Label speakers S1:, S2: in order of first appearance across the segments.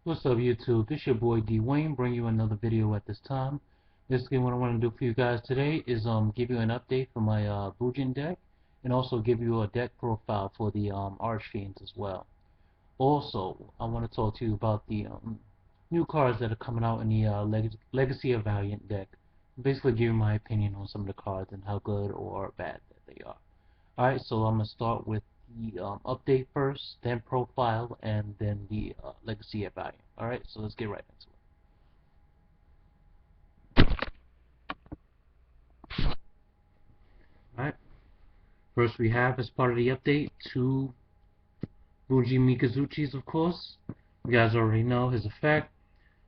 S1: What's up YouTube? This your boy D Wayne, bring you another video at this time. Basically what I want to do for you guys today is give you an update for my bujin deck and also give you a deck profile for the archfiends as well. Also, I want to talk to you about the new cards that are coming out in the Legacy of Valiant deck. Basically give you my opinion on some of the cards and how good or bad that they are. Alright, so I'm going to start with the update first, then profile, and then the legacy of value. Alright, so let's get right into it. Alright, first we have, as part of the update, two Bujin Mikazuchis, of course. You guys already know his effect.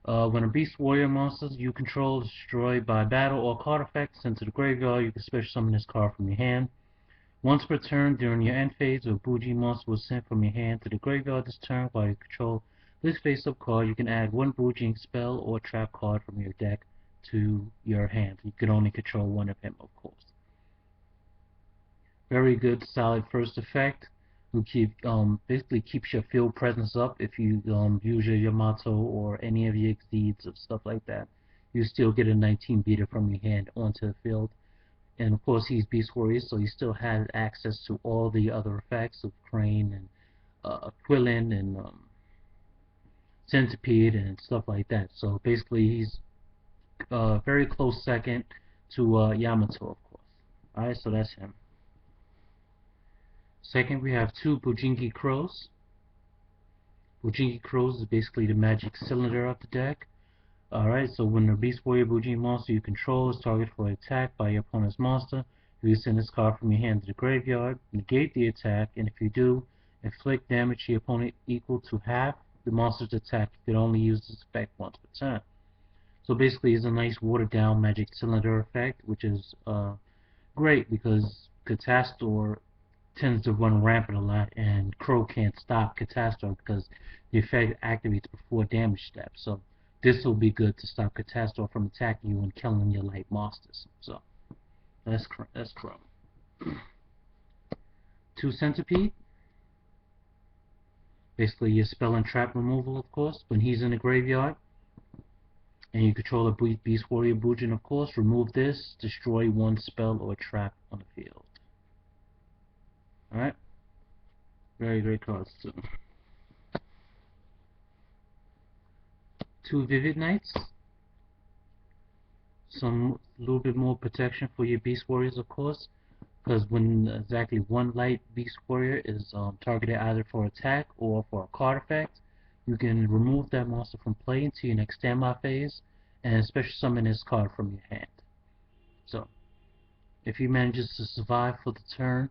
S1: When a Beast Warrior monster you control is destroyed by battle or card effect sent to the graveyard, you can special summon this card from your hand. Once per turn during your end phase, a bujin monster was sent from your hand to the graveyard this turn. While you control this face-up card, you can add one bujin spell or trap card from your deck to your hand. You can only control one of him, of course. Very good, solid first effect. Who basically keeps your field presence up. If you use your Yamato or any of your exceeds or stuff like that, you still get a 19 beater from your hand onto the field. And of course he's Beast Warrior, so he still has access to all the other effects of Crane and Quillin and Centipede and stuff like that. So basically he's very close second to Yamato, of course. Alright, so that's him. Second, we have two Bujinki Crows. Bujinki Crows is basically the magic cylinder of the deck. Alright, so when the Beast Warrior Bujin monster you control is targeted for attack by your opponent's monster, you send this card from your hand to the graveyard, negate the attack, and if you do, inflict damage to your opponent equal to half the monster's attack. You can only use this effect once per turn. So basically it's a nice watered down magic cylinder effect, which is great because Catastor tends to run rampant a lot, and Crow can't stop Catastor because the effect activates before damage steps. So this will be good to stop Catastor from attacking you and killing your light monsters. So that's Crow. Two Centipede. Basically your spell and trap removal, of course. When he's in the graveyard and you control a Beast Warrior Bujin, of course, remove this, destroy one spell or trap on the field. Alright? Very great cards too. Two Vivid Knights. Some little bit more protection for your Beast Warriors, of course, because when exactly one light Beast Warrior is targeted either for attack or for a card effect, you can remove that monster from play until your next standby phase and special summon this card from your hand. So if he manages to survive for the turn,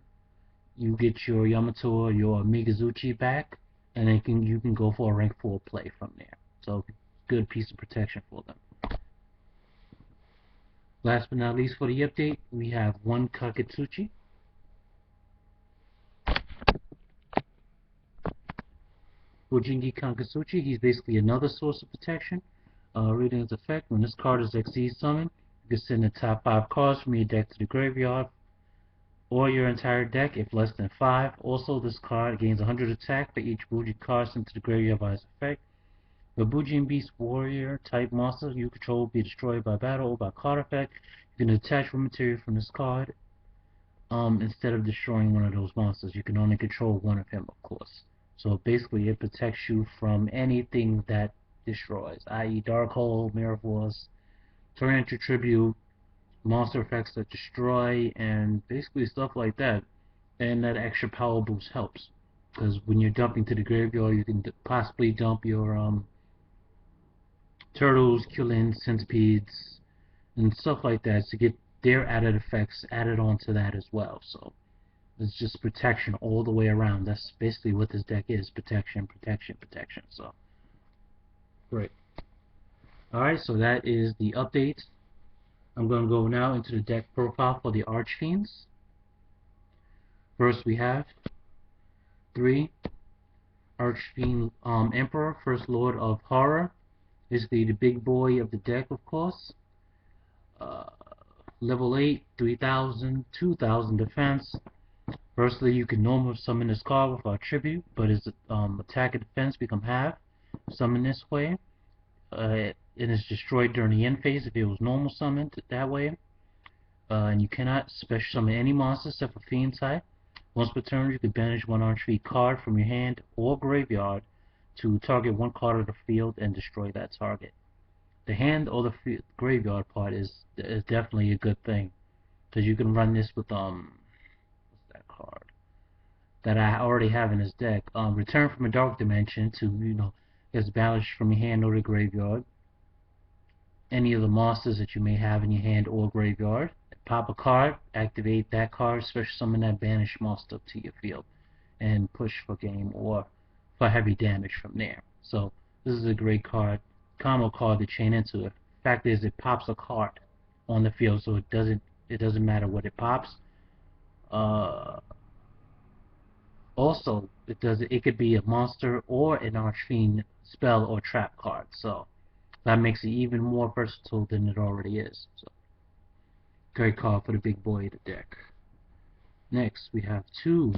S1: you get your Yamato or your Mikazuchi back, and then you can go for a rank 4 play from there. So good piece of protection for them. Last but not least for the update, we have one Kaketsuchi. Bujinki Kaketsuchi, he's basically another source of protection. Reading his effect, when this card is XZ summoned, you can send the top 5 cards from your deck to the graveyard or your entire deck if less than 5. Also, this card gains 100 attack for each Bujin card sent to the graveyard by its effect. The Bujin Beast Warrior type monster you control will be destroyed by battle or by card effect. You can attach one material from this card instead of destroying one of those monsters. You can only control one of him, of course. So basically it protects you from anything that destroys, i.e. Dark Hole, Mirror Force, Torrential Tribute, monster effects that destroy, and basically stuff like that. And that extra power boost helps, because when you're dumping to the graveyard, you can possibly dump your turtles, Quillins, centipedes, and stuff like that to get their added effects added onto that as well. So it's just protection all the way around. That's basically what this deck is: protection, protection, protection. So great. Alright, so that is the update. I'm going to go now into the deck profile for the Archfiends. First we have 3 Archfiend Emperor, First Lord of Horror. Basically the big boy of the deck, of course. Level 8, 3000, 2000 defense. Firstly, you can normally summon this card without tribute, but his attack and defense become half. summon this way. It is destroyed during the end phase if it was normal summoned that way. And you cannot special summon any monster except for Fiend type. Once per turn, you can banish one archfiend card from your hand or graveyard to target one card of the field and destroy that target. The hand or the graveyard part is definitely a good thing, because you can run this with what's that card that I already have in this deck. Return from a dark dimension to gets banished from your hand or the graveyard. Any of the monsters that you may have in your hand or graveyard. Pop a card, activate that card, special summon that banished monster to your field, and push for game or for heavy damage from there. So this is a great card, combo card to chain into it. Fact is, it pops a card on the field, so it doesn't matter what it pops. Also, it could be a monster or an archfiend spell or trap card. So that makes it even more versatile than it already is. So great card for the big boy of the deck. Next, we have 2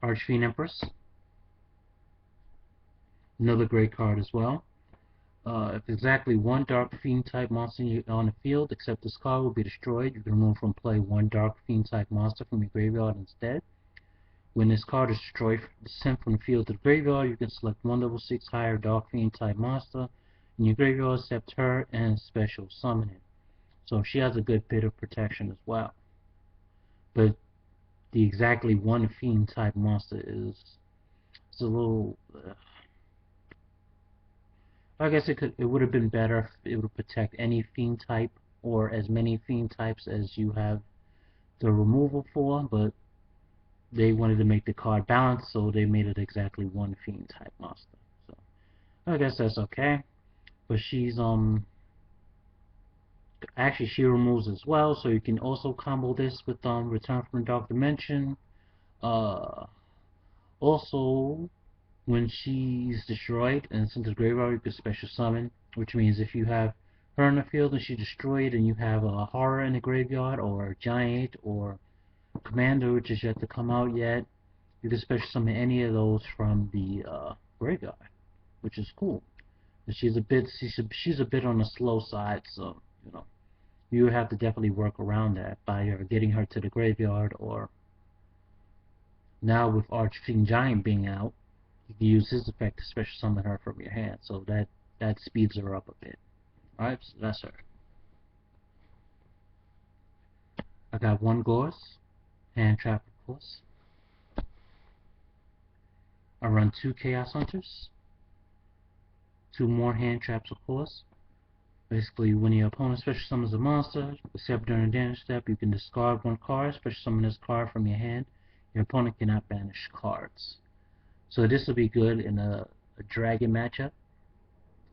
S1: Archfiend Empress. Another great card as well. If exactly one Dark Fiend type monster on the field, except this card will be destroyed, you can remove from play one Dark Fiend type monster from your graveyard instead. When this card is destroyed, sent from the field to the graveyard, you can select one level 6 higher Dark Fiend type monster in your graveyard, except her, and special summon it. So she has a good bit of protection as well. But the exactly one Fiend type monster is a little. I guess it would have been better if it would protect any Fiend type or as many Fiend types as you have the removal for, but they wanted to make the card balanced, so they made it exactly one Fiend type monster. So I guess that's okay. But she's actually she removes as well, so you can also combo this with Return from the Dark Dimension. Also, when she's destroyed and sent to the graveyard, you can special summon, which means if you have her in the field and she's destroyed and you have a horror in the graveyard or a giant or commander which is yet to come out yet, you can special summon any of those from the graveyard, which is cool. But she's a bit on the slow side, so you have to definitely work around that by getting her to the graveyard, or now with Archfiend Giant being out, you can use his effect to special summon her from your hand, so that speeds her up a bit. Alright, so that's her. I got 1 Gorse, hand trap of course. I run 2 Chaos Hunters, 2 more hand traps of course. Basically, when your opponent special summons a monster, except during the damage step, you can discard 1 card, special summon this card from your hand. Your opponent cannot banish cards. So this will be good in a dragon matchup,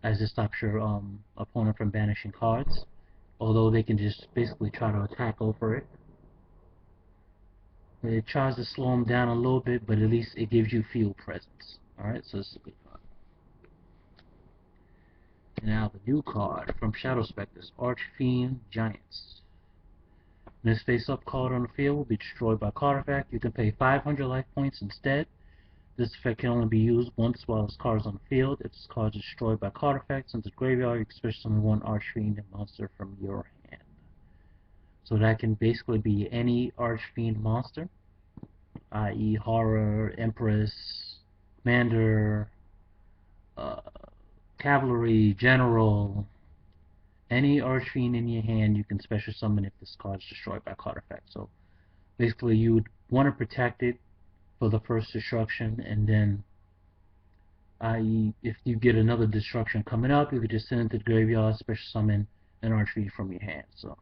S1: as it stops your opponent from banishing cards. Although they can just basically try to attack over it. It tries to slow them down a little bit, but at least it gives you field presence. Alright, so this is a good card. Now the new card from Shadow Spectres, Archfiend Giants. When this face-up card on the field will be destroyed by card effect. You can pay 500 life points instead. This effect can only be used once while this card is on the field. If this card is destroyed by card effects into the graveyard, you can special summon 1 Archfiend monster from your hand. So that can basically be any Archfiend monster, i.e. Horror, Empress, Commander, Cavalry, General. Any Archfiend in your hand you can special summon if this card is destroyed by card effect. So basically you would want to protect it for the first destruction, and then i.e. if you get another destruction coming up, you could just send it to the graveyard, special summon an Archfiend from your hand. So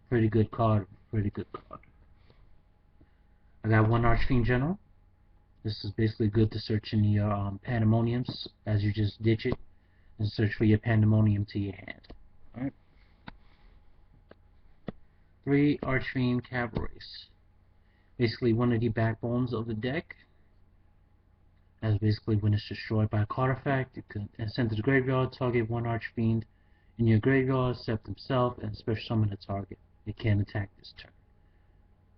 S1: pretty good card, pretty good card. I got 1 Archfiend General. This is basically good to search in your Pandemoniums as you just ditch it and search for your Pandemonium to your hand. Alright. 3 Archfiend Cavalries. Basically one of the backbones of the deck. As basically when it's destroyed by a card effect, you can send to the graveyard, target 1 Archfiend in your graveyard, except himself, and special summon the target. It can't attack this turn.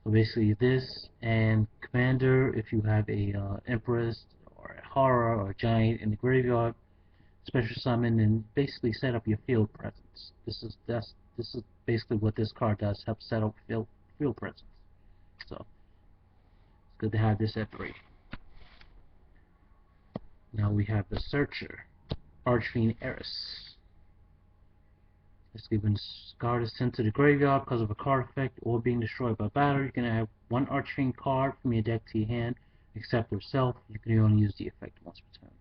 S1: So basically this and Commander, if you have a Empress or a Horror or a Giant in the graveyard, special summon, and basically set up your field presence. This is basically what this card does, help set up field presence. So it's good to have this at 3. Now we have the Searcher, Archfiend Eris. Basically, when this card is sent to the graveyard because of a card effect or being destroyed by battle, you can add 1 Archfiend card from your deck to your hand, except yourself. You can only use the effect once per turn.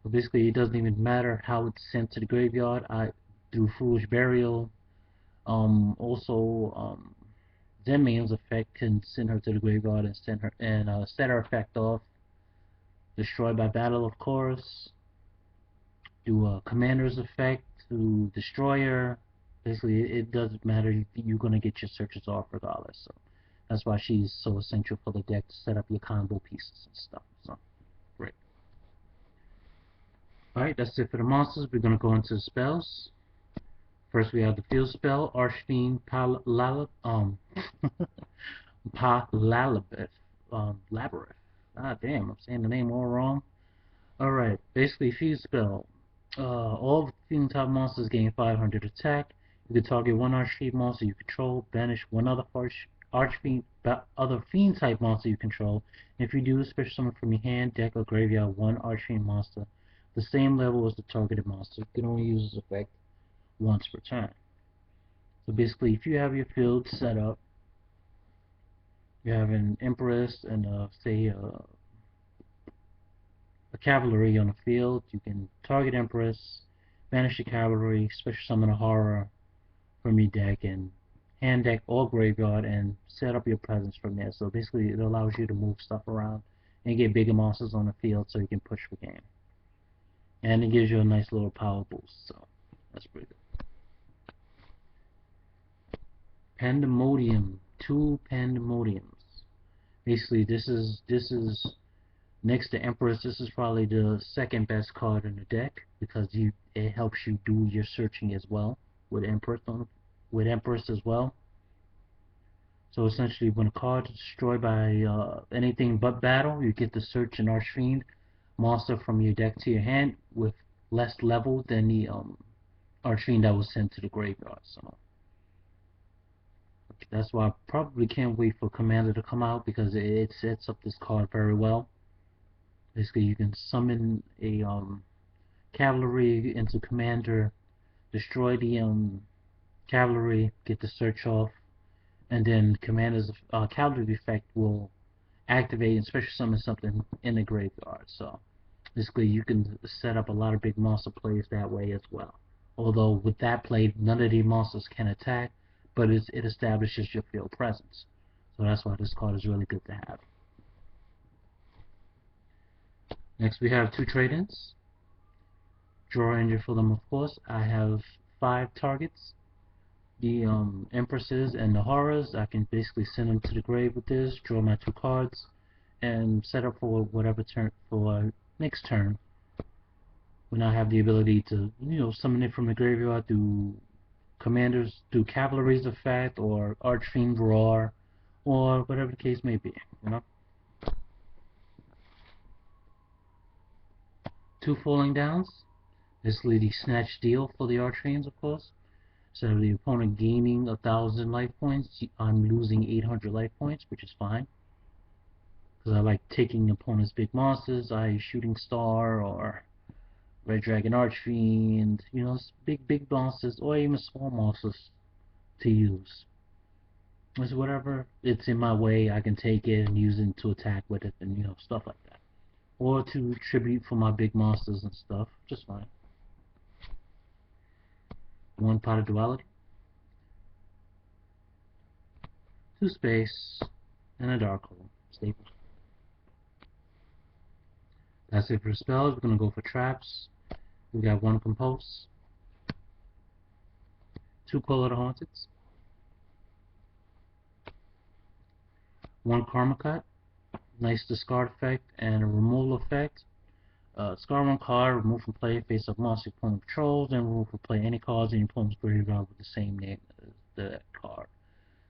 S1: So basically, it doesn't even matter how it's sent to the graveyard. Through Foolish Burial. Zenmane's effect can send her to the graveyard and set her effect off. Destroyed by battle, of course. Do a Commander's effect to destroy her. Basically, it doesn't matter. You're gonna get your searches off regardless. So that's why she's so essential for the deck to set up your combo pieces and stuff. So great. Alright, that's it for the monsters. We're gonna go into the spells. First we have the field spell, Archfiend Labyrinth. Ah damn, I'm saying the name all wrong. Alright, basically field spell. All fiend type monsters gain 500 attack. You can target 1 Archfiend monster you control, banish 1 other other fiend type monster you control. If you do, special summon from your hand, deck, or graveyard 1 Archfiend monster, the same level as the targeted monster. You can only use this effect once per turn. So basically, if you have your field set up, you have an Empress and say a cavalry on the field, you can target Empress, banish the cavalry, special summon a horror from your deck, and hand deck or graveyard, and set up your presence from there. So basically, it allows you to move stuff around and get bigger monsters on the field so you can push the game. And it gives you a nice little power boost, so that's pretty good. Pandemonium, 2 Pandemoniums. Basically, this is next to Empress. This is probably the second best card in the deck because it helps you do your searching as well with Empress as well. So essentially, when a card is destroyed by anything but battle, you get to search an Archfiend monster from your deck to your hand with less level than the Archfiend that was sent to the graveyard. So that's why I probably can't wait for Commander to come out, because it sets up this card very well. Basically, you can summon a cavalry into Commander, destroy the cavalry, get the search off, and then Commander's cavalry effect will activate and special summon something in the graveyard. So basically, you can set up a lot of big monster plays that way as well. Although with that play, none of the monsters can attack, but it establishes your field presence. So that's why this card is really good to have. Next we have 2 trade-ins. Draw engine for them, of course. I have 5 targets. The Empresses and the Horrors, I can basically send them to the grave with this, draw my 2 cards, and set up for whatever turn, for next turn, when I have the ability to, summon it from the graveyard through Commanders, through Cavalry's effect, or Archfiend Roar, or whatever the case may be, 2 falling downs. Basically the snatch deal for the Archfiends, of course. So the opponent gaining 1,000 life points, I'm losing 800 life points, which is fine. Because I like taking opponent's big monsters, Shooting Star or Red Dragon Archfiend, big monsters, or even small monsters to use. It's whatever it's in my way, I can take it and use it to attack with it, and stuff like that. Or to tribute for my big monsters and stuff, just fine. 1 Pot of Duality, 2 space, and a dark hole. Staple. That's it for spells. We're going to go for traps. We got 1 Compulse, 2 Call of the Haunted, 1 Karma Cut, nice discard effect, and a removal effect. Discard 1 card, remove from play, face up monster opponent controls, and remove from play any cards in your opponent's graveyard with the same name as the card.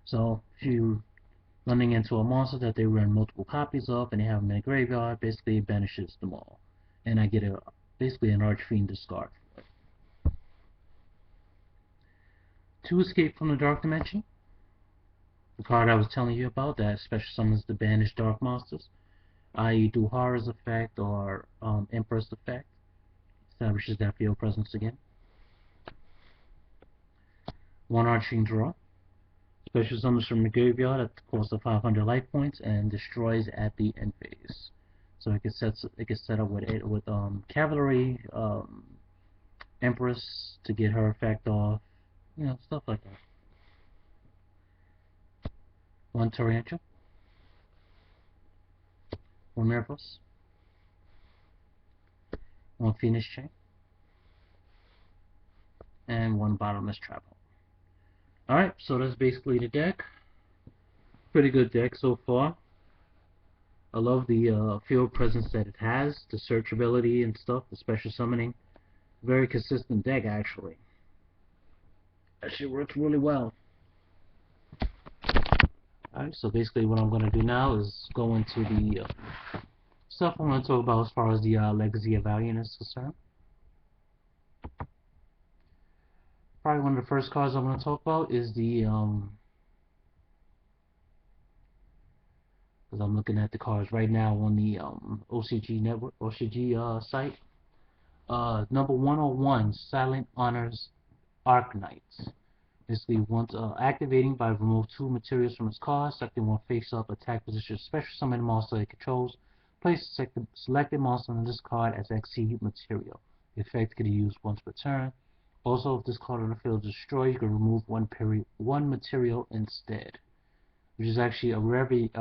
S1: So if you're running into a monster that they run multiple copies of and they have them in a graveyard, basically it banishes them all. And I get a basically an archfiend discard. To escape from the dark dimension, the card I was telling you about that special summons the banished dark monsters, i.e. Duhara's effect or Empress effect, establishes that field presence again. One archfiend draw. Special summons from the graveyard at the cost of 500 life points and destroys at the end phase. So it gets set up with cavalry, Empress to get her effect off, stuff like that. One Torrential, one Miracles, one Phoenix Chain, and one Bottomless Trap Hole. Alright, so that's basically the deck. Pretty good deck so far. I love the field presence that it has, the searchability and stuff, the special summoning. Very consistent deck, actually. That shit works really well. Alright, so basically what I'm going to do now is go into the stuff I want to talk about as far as the Legacy of Valiant is concerned. Probably one of the first cards I'm going to talk about is the, because I'm looking at the cards right now on the OCG network, OCG site. Number 101, Silent Honors Archknights. Basically, once activating by remove 2 materials from its card, selecting one face-up attack position, special summon monster it controls. Place selected monster on this card as XC material. The effect can be used once per turn. Also, if this card on the field is destroyed, you can remove one material instead, which is actually a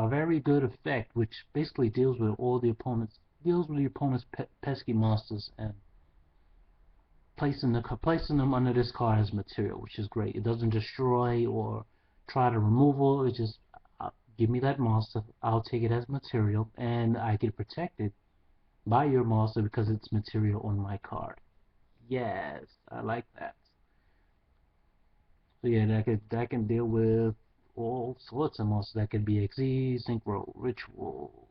S1: very good effect, which basically deals with the opponent's pesky monsters and placing them under this card as material, which is great. It doesn't destroy or try to removal. It just give me that monster. I'll take it as material, and I get protected by your monster because it's material on my card. Yes, I like that. So yeah, that can deal with all sorts of monsters. That could be XE, Synchro, Ritual,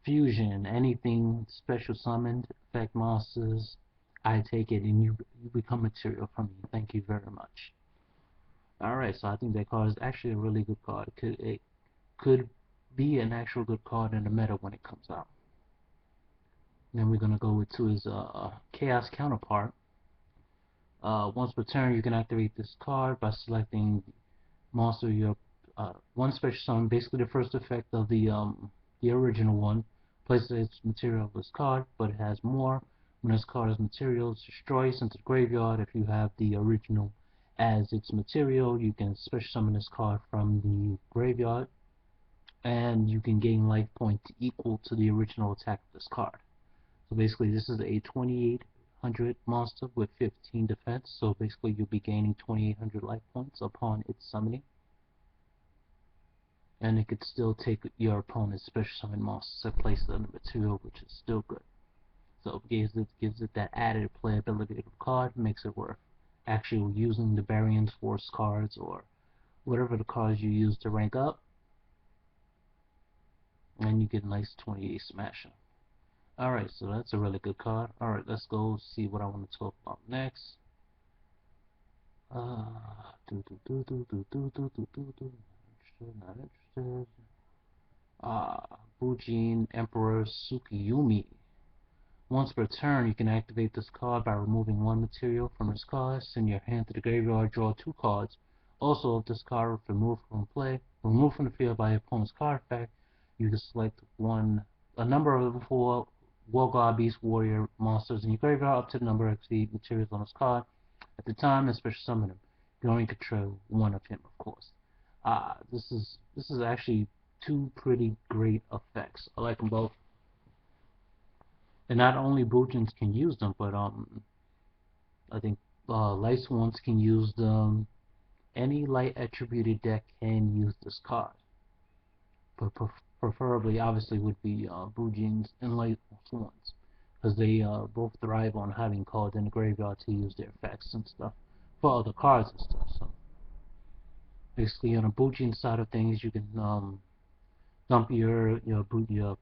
S1: Fusion, anything special summoned, effect monsters. I take it and you become material from me. Thank you very much. Alright, so I think that card is actually a really good card. It could be an actual good card in the meta when it comes out. Then we're gonna go to his Chaos counterpart. Once per turn, you can activate this card by selecting monster your one special summon, basically the first effect of the original one. Place its material of this card, but it has more. When this card is material, it's destroyed into the graveyard. If you have the original as its material, you can special summon this card from the graveyard, and you can gain life points equal to the original attack of this card. So basically, this is a 2800 monster with 15 defense. So basically, you'll be gaining 2800 life points upon its summoning. And it could still take your opponent's special summon monsters and place it on the material, which is still good. So it gives it that added playability of the card, makes it worth actually using the Barian's Force cards or whatever the cards you use to rank up, and you get a nice 28 smashing. Alright, so that's a really good card. Alright, let's go see what I want to talk about next. Not interested. Bujin Emperor Tsukiyumi. Once per turn, you can activate this card by removing one material from its card, send your hand to the graveyard, draw 2 cards. Also, if this card is removed from the field by your opponent's card effect, you can select a number of 4 War God Beast Warrior monsters in your graveyard up to the number of the materials on this card at the time and special summon them. You only control one of him, of course. This is actually 2 pretty great effects. I like them both. And not only Bujins can use them, but I think Light Swans can use them. Any light attributed deck can use this card. But preferably, obviously, would be Bujins and Light Swans, because they both thrive on having cards in the graveyard to use their effects and stuff for other cards and stuff. So basically, on the Bujin side of things, you can dump your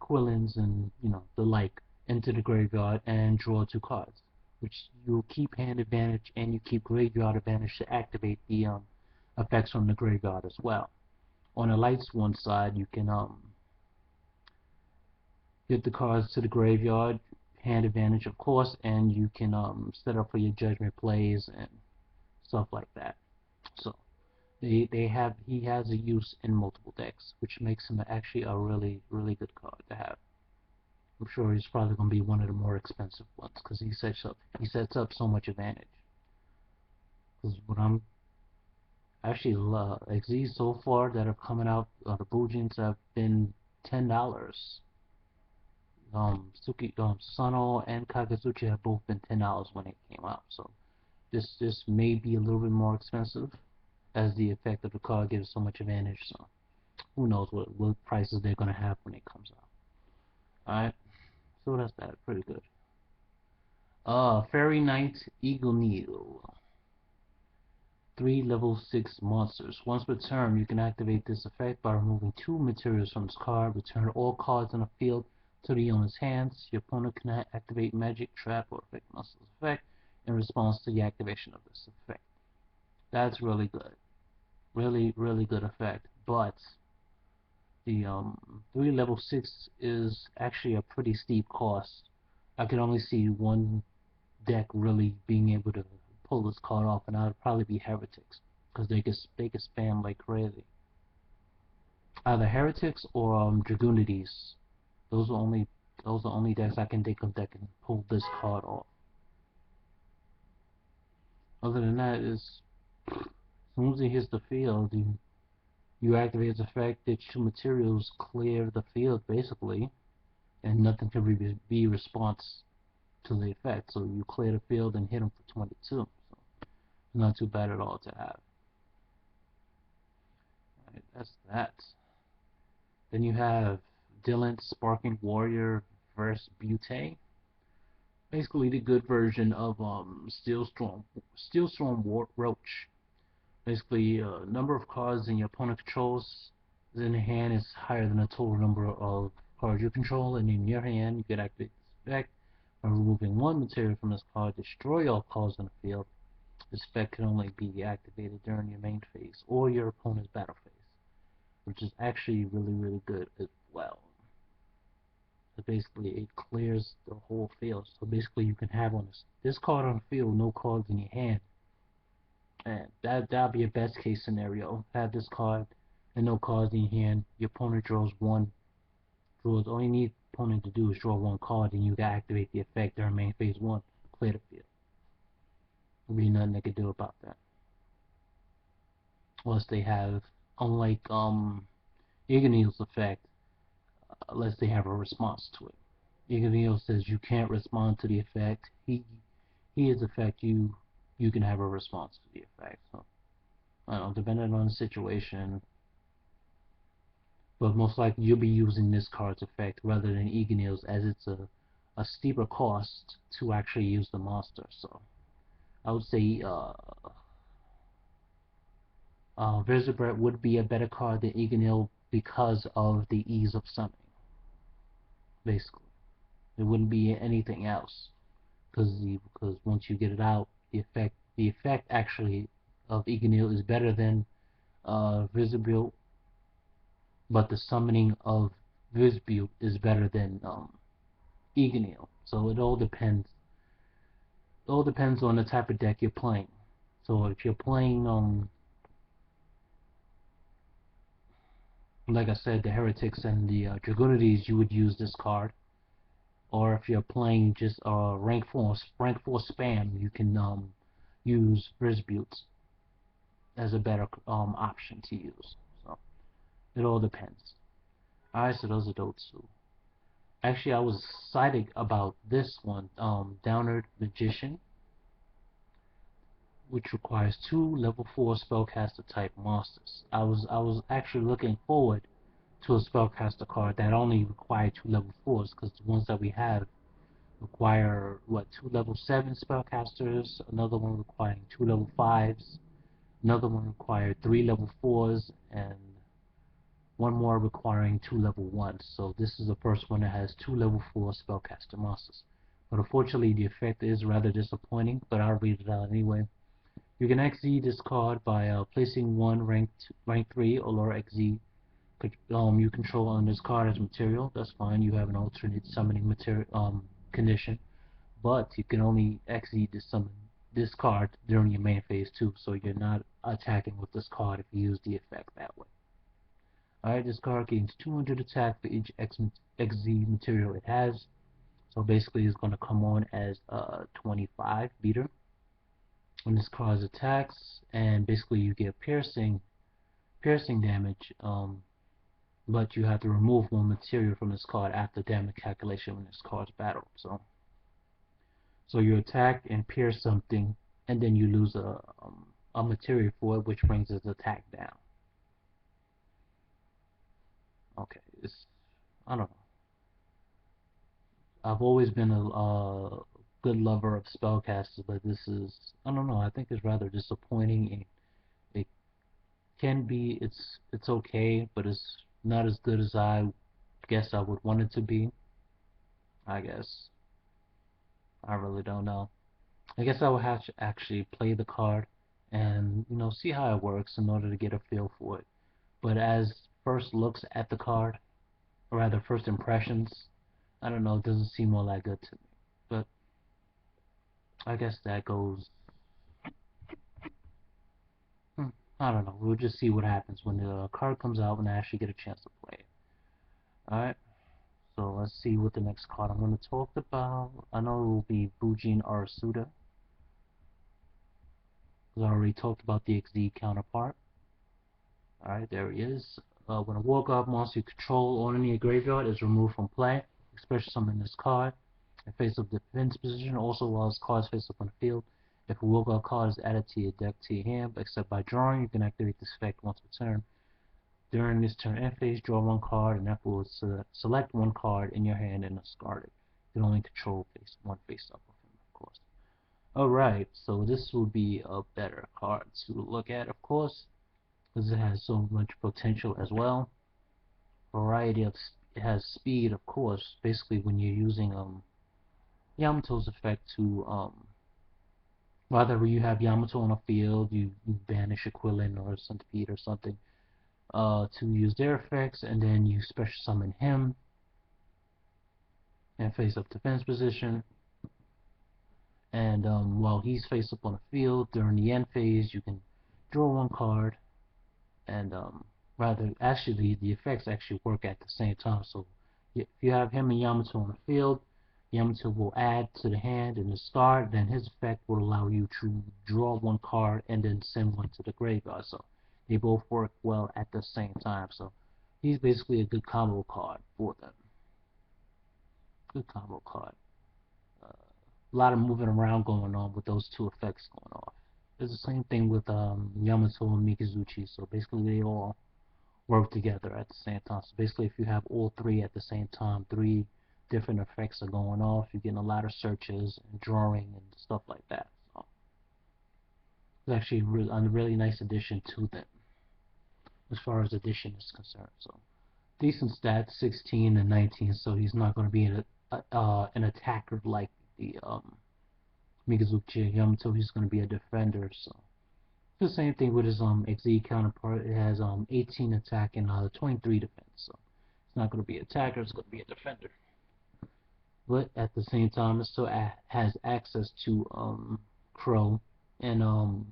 S1: Quillins and the like into the graveyard and draw 2 cards, which you keep hand advantage and you keep graveyard advantage to activate the effects from the graveyard as well. On the lights one side, you can get the cards to the graveyard, hand advantage of course, and you can set up for your judgment plays and stuff like that. So he has a use in multiple decks, which makes him actually a really good card to have. I'm sure he's probably going to be one of the more expensive ones because he sets up so much advantage. Because what I'm actually XZ so far that are coming out, the bujins have been $10. Sano and Kagazuchi have both been $10 when it came out. So this may be a little bit more expensive, as the effect of the card gives so much advantage. So who knows what prices they're gonna have when it comes out. Alright, so that's that. Pretty good. Fairy Knight Eagle Needle. 3 level 6 monsters. Once per turn, you can activate this effect by removing 2 materials from this card. Return all cards in the field to the owner's hands. Your opponent can activate magic, trap, or effect monster's effect in response to the activation of this effect. That's really good. Really good effect. But the 3 level 6 is actually a pretty steep cost. I can only see one deck really being able to pull this card off, and that would probably be Heretics, because they can spam like crazy. Either Heretics or Dragoonides. Those are only decks I can think of that can pull this card off. Other than that, as soon as it hits the field, you activate its effect. The 2 materials clear the field basically, and nothing can be response to the effect. So you clear the field and hit them for 22. So not too bad at all to have. Right, that's that. Then you have Dylan Sparking Warrior vs. Butte. Basically the good version of Steelstorm Roach. Basically, number of cards in your opponent controls in the hand is higher than the total number of cards you control, and in your hand you can activate this effect by removing 1 material from this card. Destroy all cards in the field. This effect can only be activated during your main phase or your opponent's battle phase, which is actually really good as well. So basically it clears the whole field. So basically you can have on this card on the field, no cards in your hand. And that'll be a best case scenario. Have this card and no cards in your hand. Your opponent draws 1. All you need the opponent to do is draw 1 card, and you can activate the effect during main phase 1. Clear the field. There'll be nothing they can do about that. Unless they have, unlike Ignil's effect, unless they have a response to it. Ignil says you can't respond to the effect. His effect, you can have a response to the effect. So I don't know, depending on the situation. But most likely you'll be using this card's effect rather than Ignil's, as it's a steeper cost to actually use the monster. So I would say Visibret would be a better card than Ignil because of the ease of summoning. Basically, it wouldn't be anything else, because once you get it out, the effect actually of Ignil is better than Visibret, but the summoning of Visibret is better than Ignil. So it all depends. It all depends on the type of deck you're playing. So if you're playing like I said, the Heretics and the Dragoonides, you would use this card. Or if you're playing just rank 4 spam, you can use Visibret as a better option to use. So it all depends. Alright, so those are those 2. Actually, I was excited about this one, Downward Magician, which requires 2 level 4 spellcaster type monsters. I was actually looking forward to a spellcaster card that only required 2 level 4s, because the ones that we have require 2 level 7 spellcasters, another one requiring 2 level 5s, another one required 3 level 4s, and one more requiring 2 level 1s. So this is the first one that has 2 level 4 spellcaster monsters. But unfortunately the effect is rather disappointing, but I'll read it out anyway. You can XZ this card by placing one rank 3 or lower XZ you control on this card as material. That's fine. You have an alternate summoning material condition, but you can only XZ this card during your main phase too. So you're not attacking with this card if you use the effect that way. Alright, this card gains 200 attack for each XZ material it has. So basically it's going to come on as a 25 beater when this card attacks, and basically you get piercing damage, but you have to remove one material from this card after damage calculation when this card's battled. So you attack and pierce something, and then you lose a material for it, which brings its attack down. Okay, I don't know. I've always been a good lover of spellcasters, but this is, I don't know, I think it's rather disappointing. And it can be, it's okay, but it's not as good as I guess I would want it to be. I guess I really don't know. I guess I would have to actually play the card and see how it works in order to get a feel for it. But as first looks at the card, or rather first impressions, I don't know, it doesn't seem all that good to me. But I guess that goes, I don't know, we'll just see what happens when the card comes out when I actually get a chance to play it. Alright, so let's see what the next card I'm going to talk about. I know it will be Bujin Arasuda, because I already talked about the XD counterpart. Alright, there he is. When a war god monster you control on any graveyard is removed from play, especially summon this card in face of defense position, also while this card is face up on the field. If a war god card is added to your deck to your hand, except by drawing, you can activate this effect once per turn. During this turn end phase, draw one card, and afterwards select one card in your hand and discard it. You can only control one face up of him, of course. Alright, so this will be a better card to look at, of course, because it has so much potential as well. Variety of, it has speed, of course. Basically, when you're using Yamato's effect to whether you have Yamato on a field, you banish Aquilin or Centipede or something to use their effects, and then you special summon him and face up defense position. And while he's face up on the field during the end phase, you can draw one card, and rather actually the effects actually work at the same time. So if you have him and Yamato on the field, Yamato will add to the hand and discard, then his effect will allow you to draw one card and then send one to the graveyard. So they both work well at the same time. So he's basically a good combo card for them. Good combo card. A lot of moving around going on with those two effects going off. It's the same thing with Yamato and Mikazuchi. So basically they all work together at the same time. So basically if you have all three at the same time, three different effects are going off, you're getting a lot of searches and drawing and stuff like that. So it's actually a really nice addition to them as far as addition is concerned. So decent stats, 16 and 19, so he's not going to be an attacker like the Mikazuchi Yamato. He's going to be a defender. So the same thing with his XZ counterpart. It has 18 attack and 23 defense. So it's not going to be an attacker, it's going to be a defender. But at the same time, it still has access to Crow and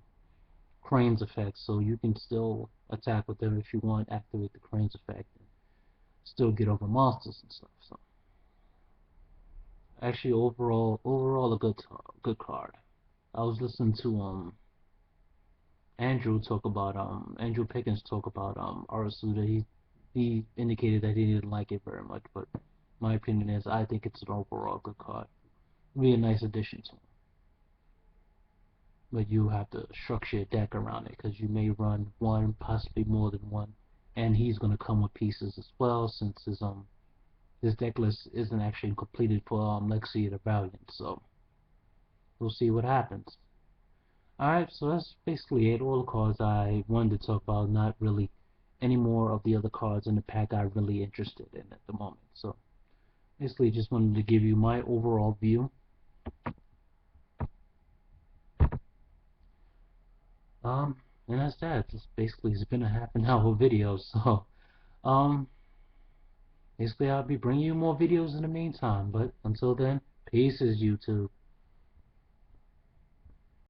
S1: Crane's effect, so you can still attack with them if you want, activate the Crane's effect, and still get over monsters and stuff. So actually, overall a good card. I was listening to Andrew Pickens talk about Arasuda. He indicated that he didn't like it very much, but my opinion is I think it's an overall good card. It'll be a nice addition to him. But you have to structure your deck around it, because you may run one, possibly more than one, and he's going to come with pieces as well, since his deck list isn't actually completed for Legacy of the Valiant. So we'll see what happens. Alright, so that's basically it. All the cards I wanted to talk about, not really any more of the other cards in the pack I'm really interested in at the moment. So basically just wanted to give you my overall view. And that's that. It's been a half an hour video, so um basically I'll be bringing you more videos in the meantime, but until then, peace, YouTube.